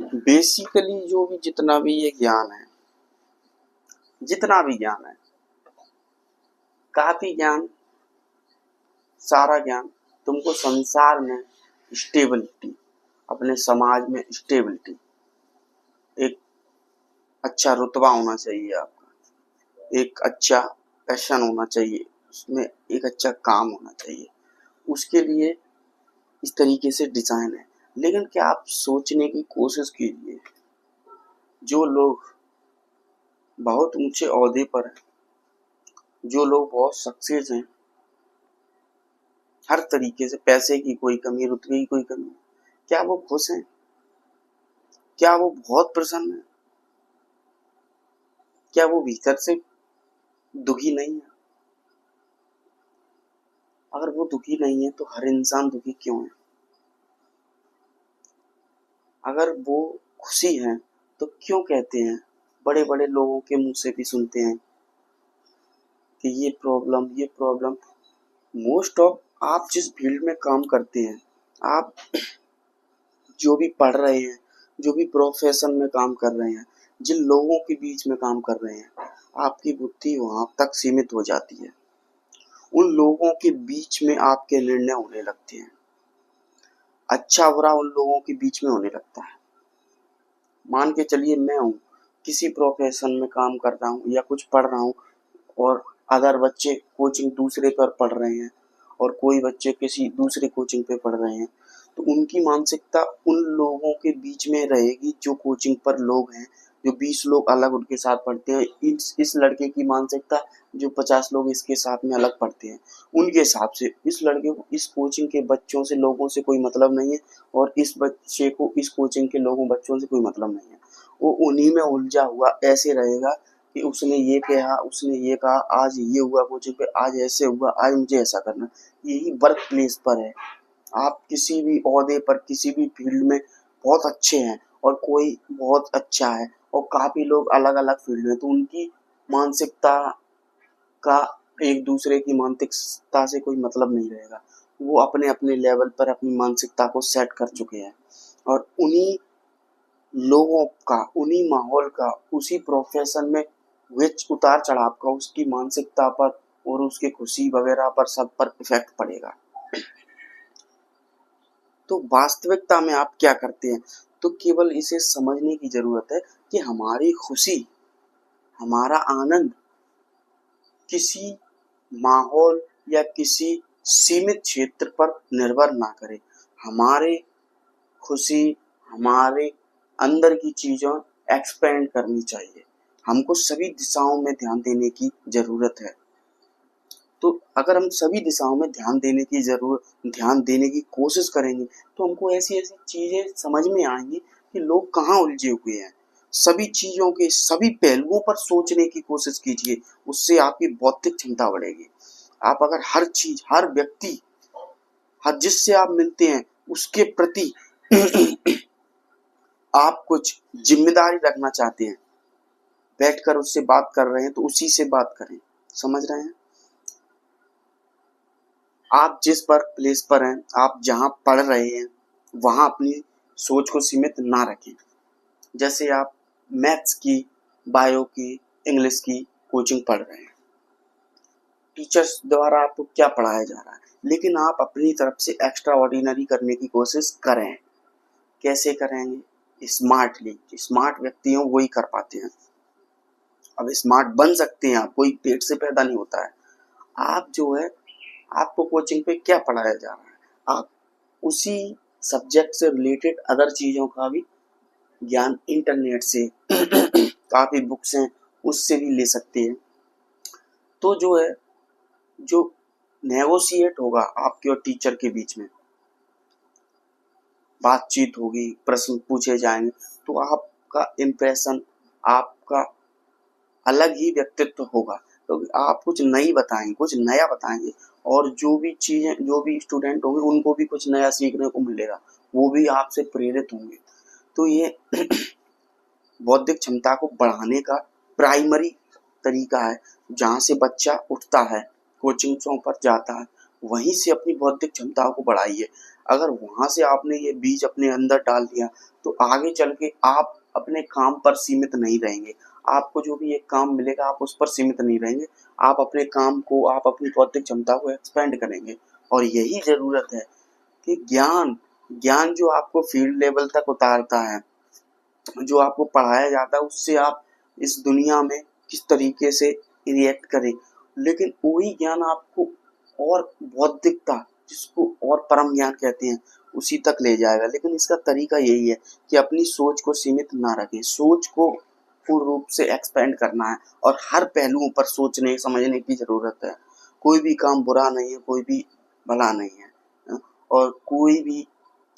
Basically जो भी जितना भी ये ज्ञान है, जितना भी ज्ञान है, काफी ज्ञान, सारा ज्ञान तुमको संसार में स्टेबिलिटी, अपने समाज में स्टेबिलिटी, एक अच्छा रुतबा होना चाहिए आपका, एक अच्छा पैशन होना चाहिए, उसमें एक अच्छा काम होना चाहिए, उसके लिए इस तरीके से डिजाइन है। लेकिन क्या आप सोचने की कोशिश कीजिए, जो लोग बहुत ऊंचे ओहदे पर हैं, जो लोग बहुत सक्सेस हैं, हर तरीके से, पैसे की कोई कमी, रुतबे की कोई कमी, क्या वो खुश हैं? क्या वो बहुत प्रसन्न है? क्या वो भीतर से दुखी नहीं है? अगर वो दुखी नहीं है तो हर इंसान दुखी क्यों है? अगर वो खुशी है तो क्यों कहते हैं, बड़े बड़े लोगों के मुंह से भी सुनते हैं कि ये प्रॉब्लम। मोस्ट ऑफ आप जिस फील्ड में काम करते हैं, आप जो भी पढ़ रहे हैं, जो भी प्रोफेशन में काम कर रहे हैं, जिन लोगों के बीच में काम कर रहे हैं, आपकी बुद्धि वहां तक सीमित हो जाती है। उन लोगों के बीच में आपके निर्णय होने लगते हैं, अच्छा बुरा उन लोगों के बीच में होने लगता है। मान के चलिए मैं हूँ, किसी प्रोफेशन में काम कर रहा हूँ या कुछ पढ़ रहा हूँ, और अदर बच्चे कोचिंग दूसरे पर पढ़ रहे हैं और कोई बच्चे किसी दूसरे कोचिंग पे पढ़ रहे हैं, तो उनकी मानसिकता उन लोगों के बीच में रहेगी जो कोचिंग पर लोग हैं, जो 20 लोग अलग उनके साथ पढ़ते हैं। इस लड़के की मानसिकता जो 50 लोग इसके साथ में अलग पढ़ते हैं, उनके हिसाब से इस लड़के को इस कोचिंग के बच्चों से, लोगों से कोई मतलब नहीं है, और इस बच्चे को इस कोचिंग के लोगों बच्चों से कोई मतलब नहीं है। वो उन्हीं में उलझा हुआ ऐसे रहेगा कि उसने ये कहा, उसने ये कहा, आज ये हुआ कोचिंग पे, आज ऐसे हुआ, आज मुझे ऐसा करना। यही वर्क प्लेस पर है। आप किसी भी ओहदे पर, किसी भी फील्ड में बहुत अच्छे हैं और कोई बहुत अच्छा है और काफी लोग अलग अलग फील्ड में, तो उनकी मानसिकता का एक दूसरे की मानसिकता से कोई मतलब नहीं रहेगा। वो अपने अपने लेवल पर अपनी मानसिकता को सेट कर चुके हैं, और उन्हीं लोगों का, उन्हीं माहौल का, उसी प्रोफेशन में हुए उतार चढ़ाव का उसकी मानसिकता पर और उसकी खुशी वगैरह पर, सब पर इफेक्ट पड़ेगा। तो वास्तविकता में आप क्या करते हैं? तो केवल इसे समझने की जरूरत है कि हमारी खुशी, हमारा आनंद किसी माहौल या किसी सीमित क्षेत्र पर निर्भर ना करे। हमारे खुशी हमारे अंदर की चीजों एक्सपेंड करनी चाहिए। हमको सभी दिशाओं में ध्यान देने की जरूरत है। तो अगर हम सभी दिशाओं में ध्यान देने की कोशिश करेंगे, तो हमको ऐसी ऐसी चीजें समझ में आएंगी कि लोग कहाँ उलझे हुए हैं। सभी चीजों के सभी पहलुओं पर सोचने की कोशिश कीजिए, उससे आपकी बौद्धिक क्षमता बढ़ेगी। आप अगर हर चीज, हर व्यक्ति, हर जिससे आप मिलते हैं उसके प्रति आप कुछ जिम्मेदारी रखना चाहते हैं, बैठकर उससे बात कर रहे हैं, तो उसी से बात करें। समझ रहे हैं? आप जिस वर्क प्लेस पर हैं, आप जहां पढ़ रहे हैं, वहां अपनी सोच को सीमित ना रखें। जैसे आप मैथ्स की, बायो की, इंग्लिश की कोचिंग पढ़ रहे हैं, टीचर्स द्वारा आपको क्या पढ़ाया जा रहा है, लेकिन आप अपनी तरफ से एक्स्ट्रा ऑर्डिनरी करने की कोशिश करें। कैसे करेंगे? स्मार्टली। स्मार्ट व्यक्ति हैं वही कर पाते हैं। अब स्मार्ट बन सकते हैं आप, कोई पेट से पैदा नहीं होता है। आप जो है, आपको कोचिंग पे क्या पढ़ाया जा रहा है, आप उसी सब्जेक्ट से रिलेटेड अदर चीजों का भी ज्ञान इंटरनेट से काफी बुक्स हैं, उससे भी ले सकते हैं। तो जो है, जो नेगोशिएट होगा आपके और टीचर के बीच में, बातचीत होगी, प्रश्न पूछे जाएंगे, तो आपका इम्प्रेशन, आपका अलग ही व्यक्तित्व होगा। तो आप कुछ नई बताएंगे, कुछ नया बताएंगे, और जो भी चीजें, जो भी स्टूडेंट होंगे उनको भी कुछ नया सीखने को मिलेगा, वो भी आपसे प्रेरित होंगे। तो ये बौद्धिक क्षमता को बढ़ाने का प्राइमरी तरीका है। जहाँ से बच्चा उठता है, कोचिंग्सों पर जाता है, वहीं से अपनी बौद्धिक क्षमता को बढ़ाइए। अगर वहां से आपने ये बीज अपने अंदर डाल दिया तो आगे चल के आप अपने काम पर सीमित नहीं रहेंगे। आपको जो भी एक काम मिलेगा आप उस पर सीमित नहीं रहेंगे। आप अपने काम को, आप अपनी बौद्धिक क्षमता को एक्सपेंड करेंगे। और यही जरूरत है कि ज्ञान ज्ञान जो आपको फील्ड लेवल तक उतारता है, जो आपको पढ़ाया जाता है, उससे आप इस दुनिया में किस तरीके से रिएक्ट करें। लेकिन वही ज्ञान आपको और बौद्धिकता, जिसको और परम ज्ञान कहते हैं, उसी तक ले जाएगा। लेकिन इसका तरीका यही है कि अपनी सोच को सीमित ना रखें, सोच को पूर्ण रूप से एक्सपेंड करना है और हर पहलुओं पर सोचने समझने की जरूरत है। कोई भी काम बुरा नहीं है, कोई भी भला नहीं है, और कोई भी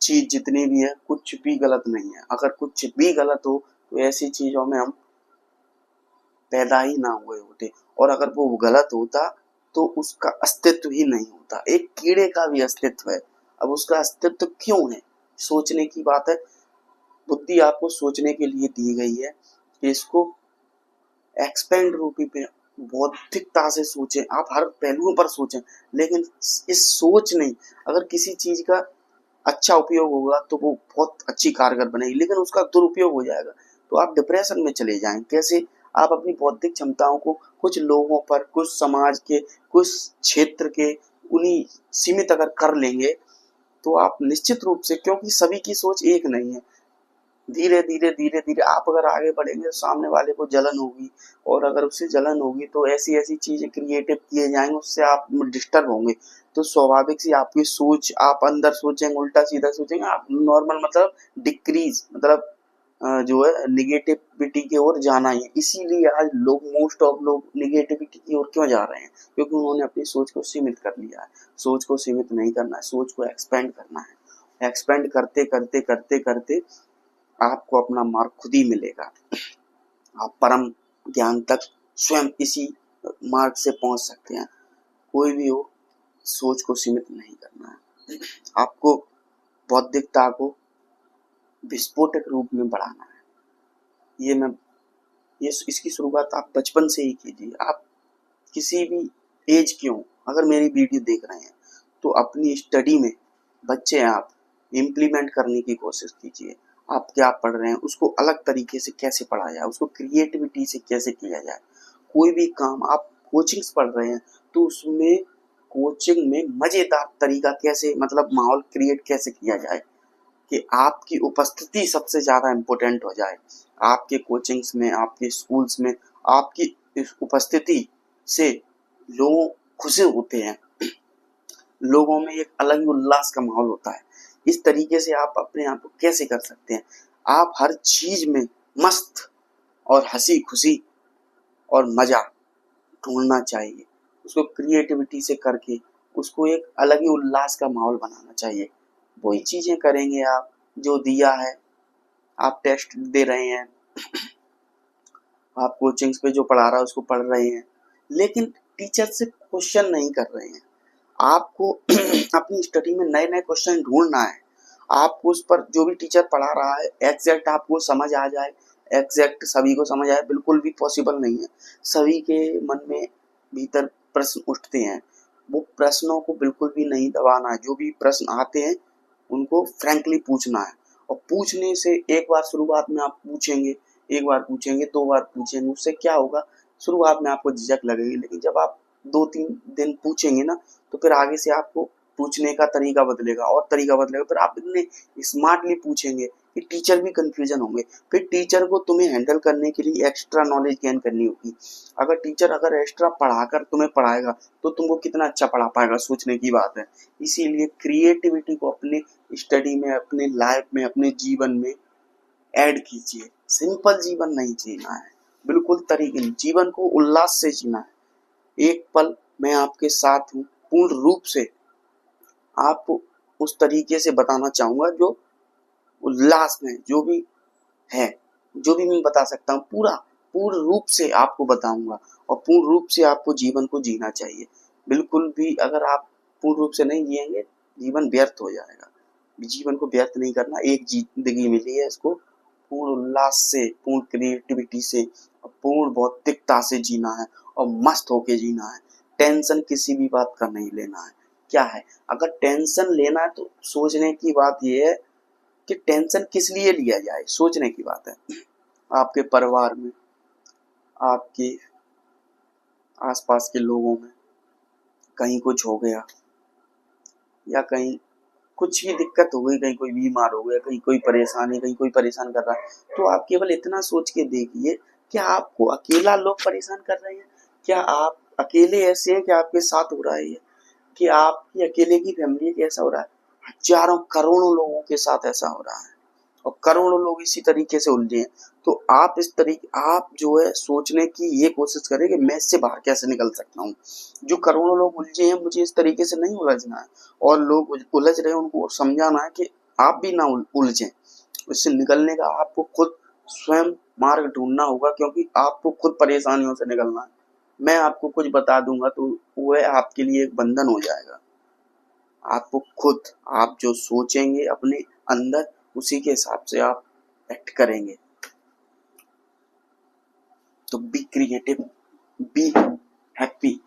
चीज जितनी भी है कुछ भी गलत नहीं है। अगर कुछ भी गलत हो तो ऐसी चीजों में हम पैदा ही ना हुए होते, और अगर वो गलत होता तो उसका अस्तित्व ही नहीं होता। एक कीड़े का भी अस्तित्व है, अब उसका अस्तित्व क्यों है? सोचने की बात है। बुद्धि आपको सोचने के लिए दी गई है कि इसको एक्सपेंड रूपी में बौद्धिकता से सोचें, आप हर पहलुओं पर सोचें। लेकिन इस सोच नहीं, अगर किसी चीज का अच्छा उपयोग होगा तो वो बहुत अच्छी कारगर बनेगी, लेकिन उसका दुरुपयोग हो जाएगा तो आप डिप्रेशन में चले जाएं। कैसे? आप अपनी बौद्धिक क्षमताओं को कुछ लोगों पर, कुछ समाज के, कुछ क्षेत्र के उन्हीं सीमित अगर कर लेंगे तो आप निश्चित रूप से, क्योंकि सभी की सोच एक नहीं है, धीरे धीरे धीरे धीरे आप अगर आगे बढ़ेंगे तो सामने वाले को जलन होगी, और अगर उससे जलन होगी तो ऐसी ऐसी चीजें क्रिएटिव किए जाएंगे, उससे आप डिस्टर्ब होंगे। तो स्वाभाविक सी आपकी सोच, आप अंदर सोचेंगे, उल्टा सीधा सोचेंगे, आप नॉर्मल मतलब डिक्रीज मतलब जो है निगेटिविटी की ओर जाना ही है। इसीलिए आज लोग, मोस्ट ऑफ लोग निगेटिविटी की ओर क्यों जा रहे हैं? क्योंकि उन्होंने अपनी सोच को सीमित कर लिया है। सोच को सीमित नहीं करना है, सोच को एक्सपेंड करना है। एक्सपेंड करते करते करते करते आपको अपना मार्ग खुद ही मिलेगा। आप परम ज्ञान तक स्वयं इसी मार्ग से पहुंच सकते हैं। कोई भी हो, सोच को सीमित नहीं करना है। आपको बौद्धिकता को विस्फोटक रूप में बढ़ाना है। ये इसकी शुरुआत आप बचपन से ही कीजिए। आप किसी भी एज के हो, अगर मेरी वीडियो देख रहे हैं तो अपनी स्टडी में, बच्चे हैं आप, इम्प्लीमेंट करने की कोशिश कीजिए। आप क्या पढ़ रहे हैं उसको अलग तरीके से कैसे पढ़ा जाए, उसको क्रिएटिविटी से कैसे किया जाए। कोई भी काम आप कोचिंग्स पढ़ रहे हैं तो उसमें कोचिंग में मजेदार तरीका कैसे, मतलब माहौल क्रिएट कैसे किया जाए कि आपकी उपस्थिति सबसे ज्यादा इम्पोर्टेंट हो जाए। आपके कोचिंग्स में, आपके स्कूल्स में आपकी इस उपस्थिति से लोग खुश होते हैं, लोगों में एक अलग ही उल्लास का माहौल होता है। इस तरीके से आप अपने आप को कैसे कर सकते हैं? आप हर चीज में मस्त और हंसी खुशी और मजा ढूंढना चाहिए। उसको क्रिएटिविटी से करके उसको एक अलग ही उल्लास का माहौल बनाना चाहिए। वही चीजें करेंगे आप जो दिया है। आप टेस्ट दे रहे हैं, आप कोचिंग्स पे जो पढ़ा रहा है उसको पढ़ रहे हैं, लेकिन टीचर से क्वेश्चन नहीं कर रहे हैं। आपको अपनी स्टडी में नए नए क्वेश्चन ढूंढना है। आपको उस पर जो भी टीचर पढ़ा रहा है एग्जैक्ट आपको समझ आ जाए, एग्जैक्ट सभी को समझ आए, बिल्कुल भी पॉसिबल नहीं है। सभी के मन में भीतर प्रश्न उठते हैं, वो प्रश्नों को बिल्कुल भी नहीं दबाना है। जो भी प्रश्न आते हैं उनको फ्रैंकली पूछना है, और पूछने से एक बार शुरुआत में आप पूछेंगे, एक बार पूछेंगे, दो बार पूछेंगे, उससे क्या होगा? शुरुआत में आपको झिझक लगेगी, लेकिन जब आप 2-3 दिन पूछेंगे ना तो फिर आगे से आपको पूछने का तरीका बदलेगा और तरीका बदलेगा। फिर आप इतने स्मार्टली पूछेंगे कि टीचर भी कंफ्यूजन होंगे। फिर टीचर को तुम्हें हैंडल करने के लिए एक्स्ट्रा नॉलेज गेन करनी होगी। अगर एक्स्ट्रा पढ़ाकर तुम्हें पढ़ाएगा तो तुमको कितना अच्छा पढ़ा पाएगा, सोचने की बात है। इसीलिए क्रिएटिविटी को अपने स्टडी में, अपने लाइफ में, अपने जीवन में ऐड कीजिए। सिंपल जीवन नहीं जीना है, बिल्कुल तरीके जीवन को उल्लास से जीना है। एक पल मैं आपके साथ हूँ, पूर्ण रूप से आपको उस तरीके से बताना चाहूंगा जो उल्लास में जो भी है, जो भी मैं बता सकता हूँ पूर्ण रूप से आपको बताऊंगा। और पूर्ण रूप से आपको जीवन को जीना चाहिए। बिल्कुल भी अगर आप पूर्ण रूप से नहीं जिएंगे जीवन व्यर्थ हो जाएगा। जीवन को व्यर्थ नहीं करना, एक जिंदगी मिली है, इसको पूर्ण उल्लास से, पूर्ण क्रिएटिविटी से, पूर्ण बौद्धिकता से जीना है और मस्त होके जीना है। टेंशन किसी भी बात का नहीं लेना है। क्या है। अगर टेंशन लेना है तो सोचने की बात यह है कि टेंशन किस लिए लिया जाए, सोचने की बात है। आपके परिवार में, आपके आसपास के लोगों में कहीं कुछ हो गया, या कहीं कुछ भी दिक्कत हो गई, कहीं कोई बीमार हो गया, कहीं कोई परेशानी, कहीं कोई परेशान कर रहा है, तो आप केवल इतना सोच के देखिए, क्या आपको अकेला लोग परेशान कर रहे हैं? क्या आप अकेले ऐसे हैं कि आपके साथ हो रहा है ये? कि आपकी अकेले की फैमिली के ऐसा हो रहा है? हजारों करोड़ों लोगों के साथ ऐसा हो रहा है, और करोड़ों लोग इसी तरीके से उलझे हैं। तो आप इस तरीके, आप जो है सोचने की ये कोशिश करें कि मैं इससे बाहर कैसे निकल सकता हूँ। जो करोड़ों लोग उलझे हैं, मुझे इस तरीके से नहीं उलझना है, और लोग उलझ रहे हैं उनको समझाना है कि आप भी ना उलझें। इससे निकलने का आपको खुद स्वयं मार्ग ढूंढना होगा, क्योंकि आपको खुद परेशानियों से निकलना है। मैं आपको कुछ बता दूंगा तो वह आपके लिए एक बंधन हो जाएगा। आपको खुद, आप जो सोचेंगे अपने अंदर, उसी के हिसाब से आप एक्ट करेंगे। तो बी क्रिएटिव, बी हैप्पी,